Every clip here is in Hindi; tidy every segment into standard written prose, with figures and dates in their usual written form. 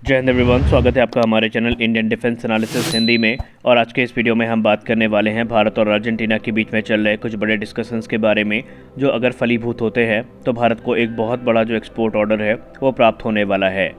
जय हिंद एवरीवन, स्वागत है आपका हमारे channel Indian defence analysis Hindi में। और आज के इस वीडियो में हम बात करने वाले हैं भारत और अर्जेंटीना के बीच में चल रहे कुछ बड़े डिस्कशंस के बारे में, जो अगर फलीभूत होते हैं तो भारत को एक बहुत बड़ा जो एक्सपोर्ट ऑर्डर है वो प्राप्त होने वाला है।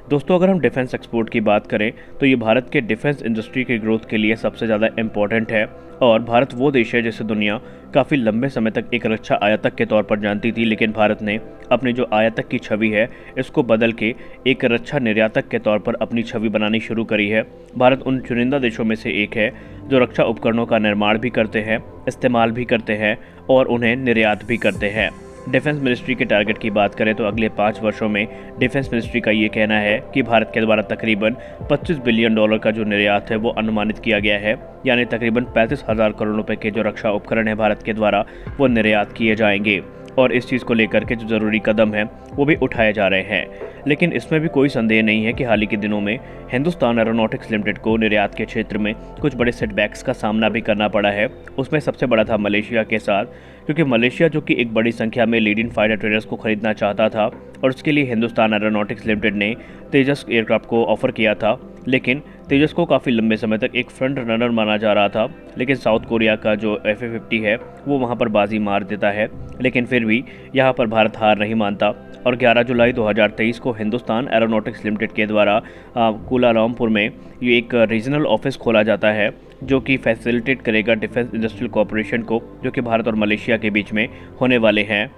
दोस्तों, अगर हम डिफेंस एक्सपोर्ट की बात करें तो ये भारत के डिफेंस इंडस्ट्री के ग्रोथ के लिए सबसे ज़्यादा इम्पॉर्टेंट है। और भारत वो देश है जिसे दुनिया काफ़ी लंबे समय तक एक रक्षा आयातक के तौर पर जानती थी, लेकिन भारत ने अपनी जो आयातक की छवि है इसको बदल के एक रक्षा निर्यातक के तौर पर अपनी छवि बनानी शुरू करी है। भारत उन चुनिंदा देशों में से एक है जो रक्षा उपकरणों का निर्माण भी करते हैं, इस्तेमाल भी करते हैं और उन्हें निर्यात भी करते हैं। डिफेंस मिनिस्ट्री के टारगेट की बात करें तो अगले 5 वर्षों में डिफेंस मिनिस्ट्री का ये कहना है कि भारत के द्वारा तकरीबन $25 बिलियन का जो निर्यात है वो अनुमानित किया गया है, यानी तकरीबन 35,000 करोड़ रुपए के जो रक्षा उपकरण है भारत के द्वारा वो निर्यात किए जाएंगे। और इस चीज़ को लेकर के जो ज़रूरी कदम हैं वो भी उठाए जा रहे हैं। लेकिन इसमें भी कोई संदेह नहीं है कि हाल ही के दिनों में हिंदुस्तान एरोनॉटिक्स लिमिटेड को निर्यात के क्षेत्र में कुछ बड़े सेटबैक्स का सामना भी करना पड़ा है। उसमें सबसे बड़ा था मलेशिया के साथ, क्योंकि मलेशिया जो कि एक बड़ी संख्या में लीडिंग फाइटर ट्रेडर्स को खरीदना चाहता था और उसके लिए हिंदुस्तान एरोनॉटिक्स लिमिटेड ने तेजस एयरक्राफ्ट को ऑफर किया था। लेकिन तेजस को काफ़ी लंबे समय तक एक फ्रंट रनर माना जा रहा था, लेकिन साउथ कोरिया का जो FA-50 है वो वहाँ पर बाजी मार देता है। लेकिन फिर भी यहाँ पर भारत हार नहीं मानता और 11 जुलाई 2023 को हिंदुस्तान एरोनॉटिक्स लिमिटेड के द्वारा कुलालमपुर में ये एक रीजनल ऑफिस खोला जाता है, जो कि फैसिलिटेट करेगा डिफेंस इंडस्ट्रियल कॉर्पोरेशन को, जो कि भारत और मलेशिया के बीच में होने वाले हैं।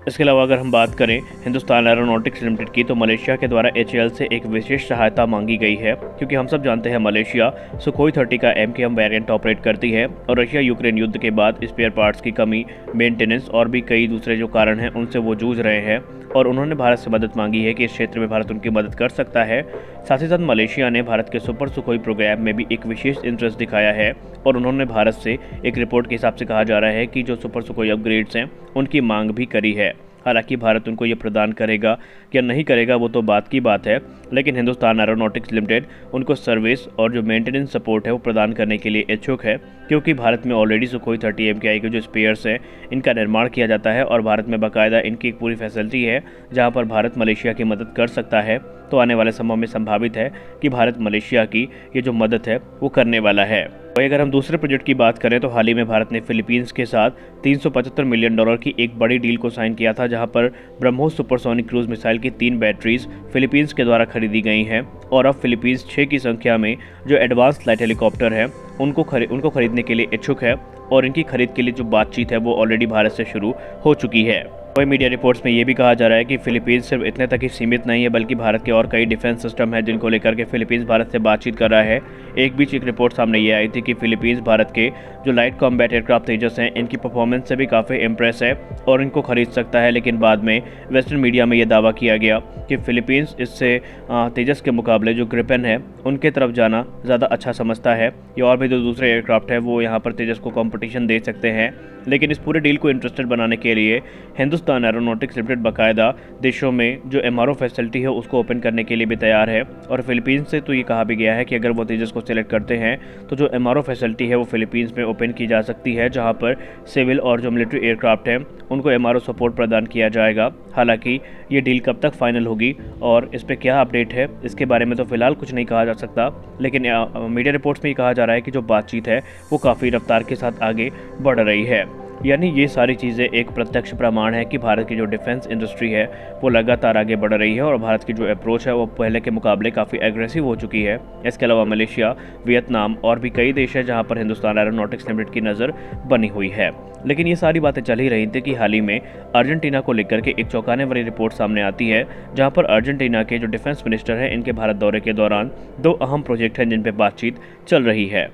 इसके अलावा अगर हम बात करें हिंदुस्तान एरोनॉटिक्स लिमिटेड की, तो मलेशिया के द्वारा HAL से एक विशेष सहायता मांगी गई है, क्योंकि हम सब जानते हैं मलेशिया सुखोई 30 का MKM वेरिएंट ऑपरेट करती है और रशिया यूक्रेन युद्ध के बाद स्पेयर पार्ट्स की कमी, मेंटेनेंस और भी कई दूसरे जो कारण हैं उनसे वो जूझ रहे हैं। और उन्होंने भारत से मदद मांगी है कि इस क्षेत्र में भारत उनकी मदद कर सकता है। साथ ही साथ मलेशिया ने भारत के सुपर सुखोई प्रोग्राम में भी एक विशेष इंटरेस्ट दिखाया है और उन्होंने भारत से एक रिपोर्ट के हिसाब से कहा जा रहा है कि जो सुपर सुखोई अपग्रेड्स हैं उनकी मांग भी करी है। हालांकि भारत उनको ये प्रदान करेगा या नहीं करेगा वो तो बात की बात है, लेकिन हिंदुस्तान एरोनॉटिक्स लिमिटेड उनको सर्विस और जो मेंटेनेंस सपोर्ट है वो प्रदान करने के लिए इच्छुक है, क्योंकि भारत में ऑलरेडी सुखोई 30 MKI के जो स्पेयर्स हैं इनका निर्माण किया जाता है और भारत में बाकायदा इनकी एक पूरी फैसिलिटी है जहां पर भारत मलेशिया की मदद कर सकता है। तो आने वाले समय में संभावित है कि भारत मलेशिया की ये जो मदद है वो करने वाला है। और अगर हम दूसरे प्रोजेक्ट की बात करें तो हाल ही में भारत ने फिलीपींस के साथ $375 मिलियन की एक बड़ी डील को साइन किया था, जहां पर ब्रह्मोस सुपरसोनिक क्रूज मिसाइल की 3 बैटरीज फिलीपींस के द्वारा खरीदी गई हैं। और अब फिलीपींस 6 की संख्या में जो एडवांस लाइट हेलीकॉप्टर है उनको खरीदने के लिए इच्छुक है और इनकी खरीद के लिए जो बातचीत है वो ऑलरेडी भारत से शुरू हो चुकी है। वही मीडिया रिपोर्ट्स में ये भी कहा जा रहा है कि फिलीपींस सिर्फ इतने तक ही सीमित नहीं है, बल्कि भारत के और कई डिफेंस सिस्टम है जिनको लेकर के फिलीपींस भारत से बातचीत कर रहा है। एक रिपोर्ट सामने ये आई थी कि फिलीपींस भारत के जो लाइट कॉम्बैट एयरक्राफ्ट तेजस हैं इनकी परफॉर्मेंस से भी काफ़ी इम्प्रेस है और इनको खरीद सकता है। लेकिन बाद में वेस्टर्न मीडिया में ये दावा किया गया कि फिलीपींस इससे तेजस के मुकाबले जो ग्रिपेन है उनके तरफ जाना ज़्यादा अच्छा समझता है। ये और भी जो दूसरे एयरक्राफ्ट है वो यहाँ पर तेजस को कॉम्पिटिशन दे सकते हैं। लेकिन इस पूरे डील को इंटरेस्टेड बनाने के लिए हिंदुस्तान एरोनॉटिक्स लिमिटेड बाकायदा देशों में जो MRO फैसिलिटी है उसको ओपन करने के लिए भी तैयार है। और फिलीपींस से तो ये कहा भी गया है कि अगर वो तेजस को सिलेक्ट करते हैं तो जो MRO फैसिलिटी है वो फिलीपींस में ओपन की जा सकती है, जहां पर सिविल और जो मिलिट्री एयरक्राफ्ट हैं उनको MRO सपोर्ट प्रदान किया जाएगा। हालांकि ये डील कब तक फाइनल होगी और इस पर क्या अपडेट है इसके बारे में तो फिलहाल कुछ नहीं कहा जा सकता, लेकिन मीडिया रिपोर्ट्स में ये कहा जा रहा है कि जो बातचीत है वो काफ़ी रफ्तार के साथ आगे बढ़ रही है। यानी ये सारी चीज़ें एक प्रत्यक्ष प्रमाण है कि भारत की जो डिफेंस इंडस्ट्री है वो लगातार आगे बढ़ रही है और भारत की जो अप्रोच है वो पहले के मुकाबले काफ़ी एग्रेसिव हो चुकी है। इसके अलावा मलेशिया, वियतनाम और भी कई देश हैं जहां पर हिंदुस्तान एरोनॉटिक्स लिमिटेड की नज़र बनी हुई है। लेकिन ये सारी बातें चल ही रही थी कि हाल ही में अर्जेंटीना को लेकर के एक चौंकाने वाली रिपोर्ट सामने आती है, जहाँ पर अर्जेंटीना के जो डिफेंस मिनिस्टर हैं इनके भारत दौरे के दौरान 2 अहम प्रोजेक्ट हैं जिन पर बातचीत चल रही है।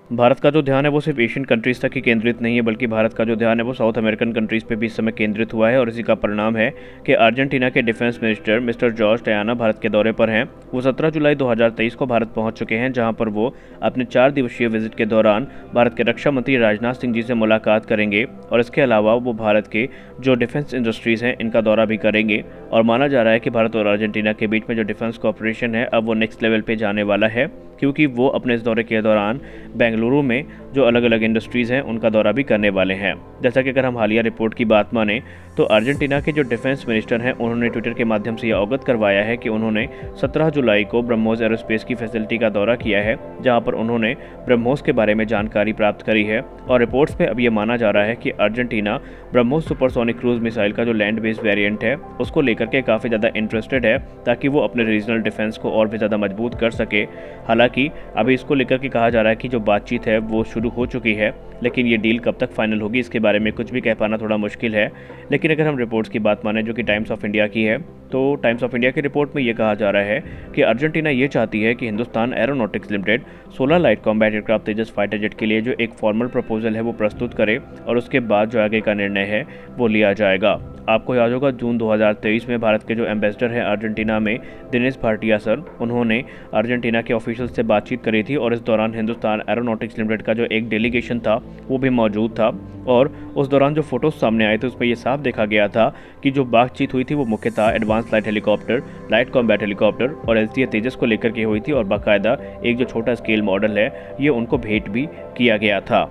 भारत का जो ध्यान है वो सिर्फ एशियन कंट्रीज़ तक ही केंद्रित नहीं है, बल्कि भारत का जो ध्यान है वो साउथ अमेरिकन कंट्रीज़ पे भी इस समय केंद्रित हुआ है। और इसी का परिणाम है कि अर्जेंटीना के defence minister mister Jorge Taiana Bharat के दौरे पर हैं। वो 17 जुलाई 2023 को भारत पहुंच चुके हैं, जहां पर वो अपने 4 दिवसीय विजिट के दौरान भारत के रक्षा मंत्री राजनाथ सिंह जी से मुलाकात करेंगे और इसके अलावा वो भारत के जो डिफेंस इंडस्ट्रीज़ हैं इनका दौरा भी करेंगे। और माना जा रहा है कि भारत और अर्जेंटीना के बीच में जो डिफेंस कॉपरेशन है अब वो नेक्स्ट लेवल पे जाने वाला है, क्योंकि वो अपने इस दौरे के दौरान बेंगलुरु में जो अलग अलग इंडस्ट्रीज़ हैं उनका दौरा भी करने वाले हैं। जैसा कि अगर हम हालिया रिपोर्ट की बात माने तो अर्जेंटीना के जो डिफेंस मिनिस्टर हैं उन्होंने ट्विटर के माध्यम से यह अवगत करवाया है कि उन्होंने 17 जुलाई को ब्रह्मोस एरोस्पेस की फैसिलिटी का दौरा किया है, जहां पर उन्होंने ब्रह्मोस के बारे में जानकारी प्राप्त करी है। और रिपोर्ट्स में अब यह माना जा रहा है कि Argentina BrahMos supersonic cruise missile का जो लैंड बेस्ड वेरिएंट है उसको लेकर के काफ़ी ज़्यादा इंटरेस्टेड है, ताकि वो अपने रीजनल डिफेंस को और भी ज़्यादा मजबूत कर सके। हालांकि अभी इसको लेकर के कहा जा रहा है कि जो बातचीत है वो शुरू हो चुकी है, लेकिन ये डील कब तक फाइनल होगी इसके बारे में कुछ भी कह पाना थोड़ा मुश्किल है। लेकिन अगर हम रिपोर्ट्स की बात माने जो कि टाइम्स ऑफ इंडिया की है, तो टाइम्स ऑफ इंडिया की रिपोर्ट में ये कहा जा रहा है कि अर्जेंटीना ये चाहती है कि Hindustan Aeronautics Limited 16 light combat aircraft Tejas fighter jet के लिए जो एक फॉर्मल प्रपोजल है वो प्रस्तुत करे, और उसके बाद जो आगे का निर्णय है वो लिया जाएगा। आपको याद होगा जून 2023 में भारत के जो एम्बेसडर हैं अर्जेंटीना में, दिनेश भाटिया सर, उन्होंने अर्जेंटीना के ऑफिशियल से बातचीत करी थी, और इस दौरान हिंदुस्तान एरोनॉटिक्स लिमिटेड का जो एक डेलीगेशन था वो भी मौजूद था। और उस दौरान जो फोटोज सामने आए थे उसमें ये साफ देखा गया था कि जो बातचीत हुई थी वो मुख्यतः advance light helicopter, light combat helicopter और LCA तेजस को लेकर के हुई थी, और बाकायदा एक जो छोटा स्केल मॉडल है ये उनको भेंट भी किया गया था।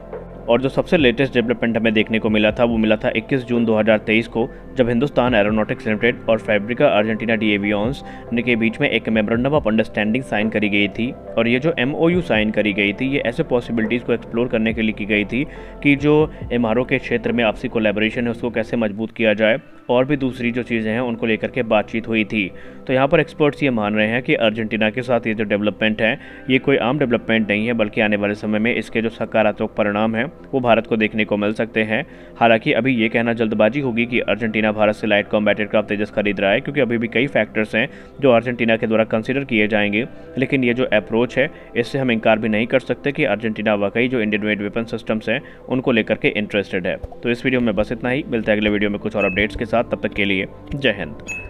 और जो सबसे लेटेस्ट डेवलपमेंट हमें देखने को मिला था वो मिला था 21 जून 2023 को, जब हिंदुस्तान एरोनॉटिक्स लिमिटेड और फैब्रिका अर्जेंटीना डी एवियंस के बीच में एक मेमोरेंडम ऑफ अंडरस्टैंडिंग साइन करी गई थी। और ये जो MOU साइन करी गई थी ये ऐसे पॉसिबिलिटीज़ को एक्सप्लोर करने के लिए की गई थी कि जो MRO के क्षेत्र में आपसी कोलैबोरेशन है उसको कैसे मजबूत किया जाए, और भी दूसरी जो चीज़ें हैं उनको लेकर के बातचीत हुई थी। तो यहाँ पर एक्सपर्ट्स ये मान रहे हैं कि अर्जेंटीना के साथ ये जो डेवलपमेंट है ये कोई आम डेवलपमेंट नहीं है, बल्कि आने वाले समय में इसके जो सकारात्मक परिणाम हैं वो भारत को देखने को मिल सकते हैं। हालांकि अभी ये कहना जल्दबाजी होगी कि अर्जेंटीना भारत से लाइट कॉम्बैट एयरक्राफ्ट तेजस खरीद रहा है, क्योंकि अभी भी कई फैक्टर्स हैं जो अर्जेंटीना के द्वारा कंसिडर किए जाएंगे। लेकिन ये जो अप्रोच है इससे हम इनकार भी नहीं कर सकते कि अर्जेंटीना वाकई जो इंडियन मेड वेपन सिस्टम्स हैं उनको लेकर के इंटरेस्टेड है। तो इस वीडियो में बस इतना ही, मिलते हैं अगले वीडियो में कुछ और अपडेट्स के साथ। तब तक के लिए जय हिंद।